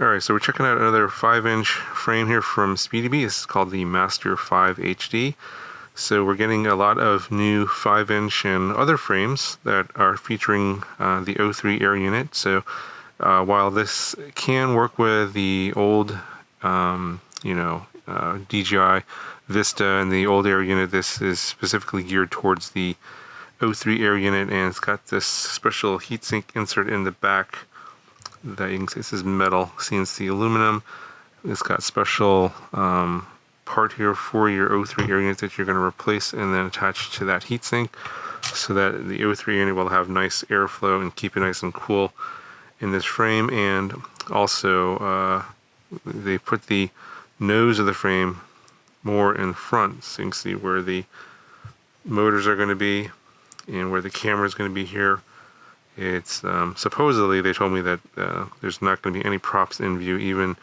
Alright, so we're checking out another 5-inch frame here from SpeedyBee. This is called the Master 5 HD. So we're getting a lot of new 5-inch and other frames that are featuring the O3 air unit. So while this can work with the old, DJI Vista and the old air unit, this is specifically geared towards the O3 air unit, and it's got this special heatsink insert in the back that you can see. This is metal CNC aluminum. It's got special part here for your O3 air unit that you're going to replace and then attach to that heatsink, so that the O3 unit will have nice airflow and keep it nice and cool in this frame. And also they put the nose of the frame more in front, so you can see where the motors are going to be and where the camera is going to be here. It's supposedly, they told me that there's not going to be any props in view, even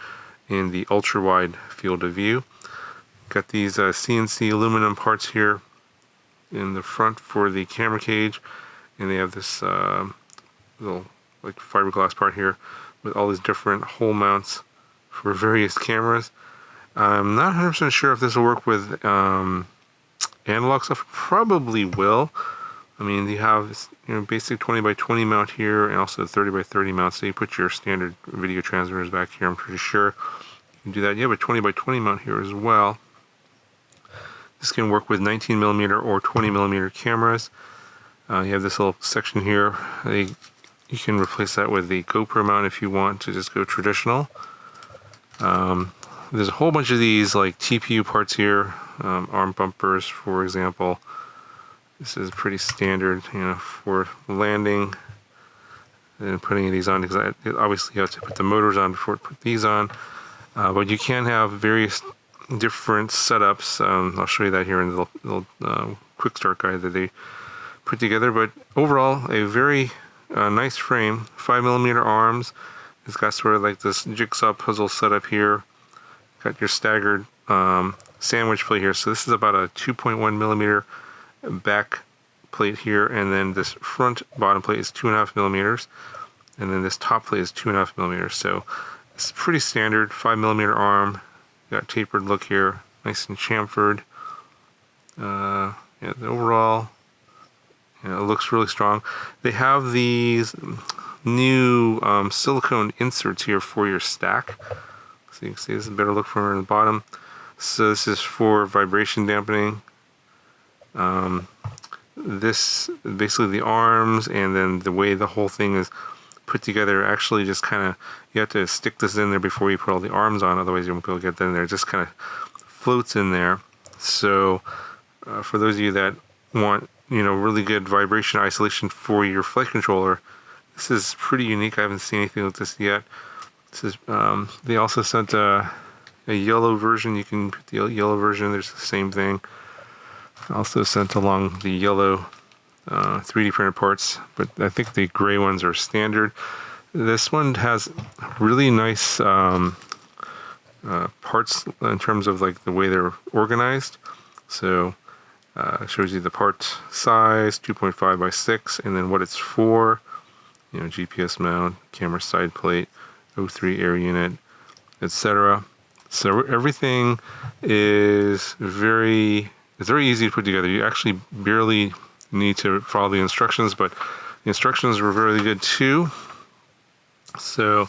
in the ultra wide field of view. Got these CNC aluminum parts here in the front for the camera cage, and they have this little like fiberglass part here with all these different hole mounts for various cameras. I'm not 100% sure if this will work with analog stuff. Probably will. I mean, you have this, basic 20x20 mount here, and also 30x30 mount. So you put your standard video transmitters back here. I'm pretty sure you can do that. You have a 20x20 mount here as well. This can work with 19mm or 20mm cameras. You have this little section here. You can replace that with the GoPro mount if you want to just go traditional. There's a whole bunch of these like TPU parts here, arm bumpers, for example. This is pretty standard, for landing and putting these on, because obviously you have to put the motors on before you put these on. But you can have various different setups. I'll show you that here in the little quick start guide that they put together. But overall, a very nice frame, 5mm arms. It's got sort of like this jigsaw puzzle setup here. Got your staggered sandwich plate here. So this is about a 2.1mm back plate here, and then this front bottom plate is 2.5mm, and then this top plate is 2.5mm. So it's pretty standard 5mm arm. Got tapered look here, nice and chamfered. The overall, it looks really strong. They have these new silicone inserts here for your stack. So you can see this is a better look from the bottom. So this is for vibration dampening. This basically the arms, and then the way the whole thing is put together, actually just kind of, you have to stick this in there before you put all the arms on, otherwise you won't be able to get that in there. It just kind of floats in there. So for those of you that want really good vibration isolation for your flight controller, this is pretty unique. I haven't seen anything like this yet. This is they also sent a yellow version. You can put the yellow version. There's the same thing. Also sent along the yellow 3D printed parts, but I think the gray ones are standard. This one has really nice parts in terms of like the way they're organized. So it shows you the part size, 2.5x6, and then what it's for. GPS mount, camera side plate, O3 air unit, etc. So everything is it's very easy to put together. You actually barely need to follow the instructions, but the instructions were really good too. So,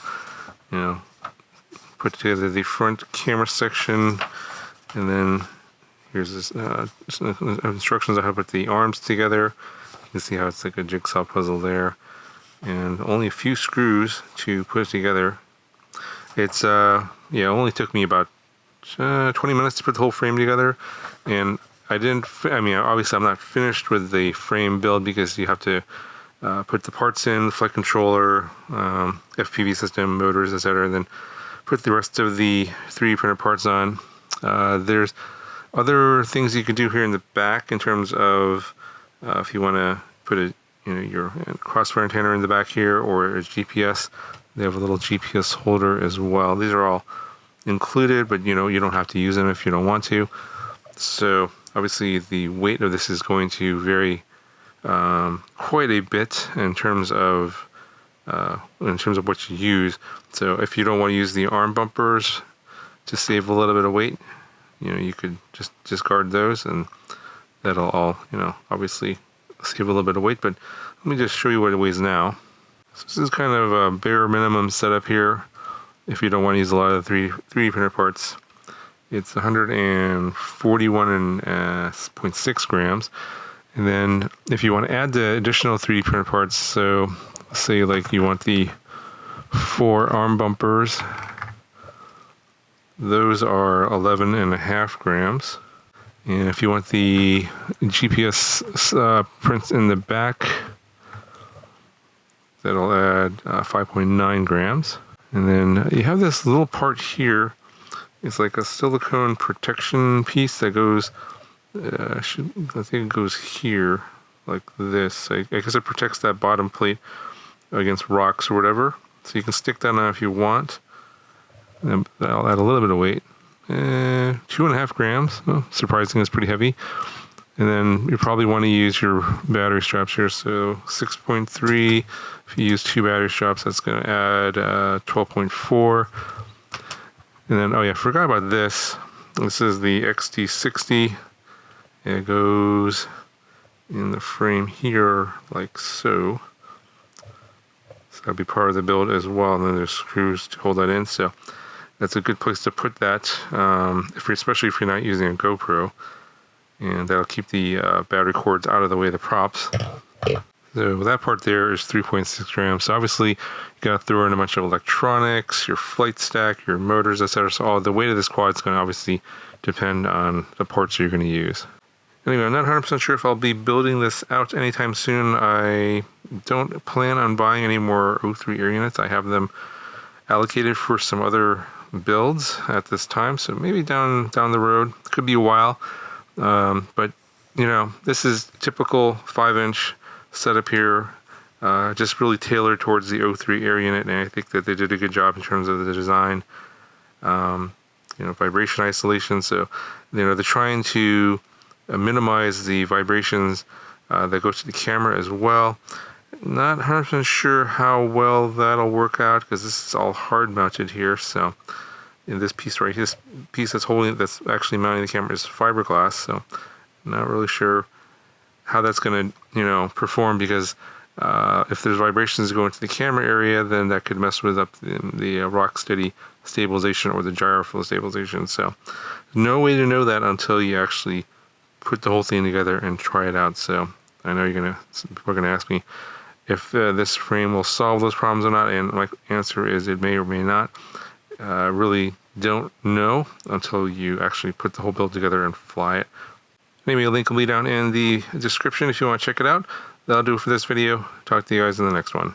put together the front camera section, and then here's this instructions on how to put the arms together. You can see how it's like a jigsaw puzzle there, and only a few screws to put it together. It's only took me about 20 minutes to put the whole frame together, and obviously I'm not finished with the frame build, because you have to put the parts in, flight controller, FPV system, motors, etc., and then put the rest of the 3D printed parts on. There's other things you can do here in the back in terms of if you want to put your crossfire antenna in the back here, or a GPS. They have a little GPS holder as well. These are all included, but you don't have to use them if you don't want to. So obviously the weight of this is going to vary quite a bit in terms of in terms of what you use. So if you don't want to use the arm bumpers to save a little bit of weight, you could just discard those, and that'll all, obviously save a little bit of weight. But let me just show you what it weighs now. So this is kind of a bare minimum setup here. If you don't want to use a lot of the 3D printer parts, it's 141.6 grams. And then if you want to add the additional 3D printer parts, so let's say like you want the 4 arm bumpers, those are 11.5 grams. And if you want the GPS prints in the back, that'll add 5.9 grams. And then you have this little part here. It's like a silicone protection piece that goes, I think it goes here, like this. I guess it protects that bottom plate against rocks or whatever. So you can stick that on if you want. And that'll add a little bit of weight. 2.5 grams. Well, surprising, it's pretty heavy. And then you probably want to use your battery straps here. So 6.3. If you use 2 battery straps, that's going to add 12.4. And then, oh yeah, I forgot about this. This is the XT60. It goes in the frame here, like so. So that'll be part of the build as well. And then there's screws to hold that in. So that's a good place to put that, especially if you're not using a GoPro. And that'll keep the battery cords out of the way of the props. So that part there is 3.6 grams. So obviously you got to throw in a bunch of electronics, your flight stack, your motors, etc. So all the weight of this quad is going to obviously depend on the parts you're going to use. Anyway, I'm not 100% sure if I'll be building this out anytime soon. I don't plan on buying any more O3 air units. I have them allocated for some other builds at this time. So maybe down the road, it could be a while. But this is typical 5-inch setup here, just really tailored towards the O3 air unit, and I think that they did a good job in terms of the design. Vibration isolation. So they're trying to minimize the vibrations that go to the camera as well. Not 100% sure how well that'll work out, because this is all hard mounted here. So in this piece right here, this piece that's actually mounting the camera is fiberglass. So not really sure how that's going to perform, because if there's vibrations going to the camera area, then that could mess with up the rock steady stabilization or the gyroflow stabilization. So no way to know that until you actually put the whole thing together and try it out. So I know people are gonna ask me if this frame will solve those problems or not, and my answer is it may or may not. Really don't know until you actually put the whole build together and fly it. Anyway, a link will be down in the description if you want to check it out. That'll do it for this video. Talk to you guys in the next one.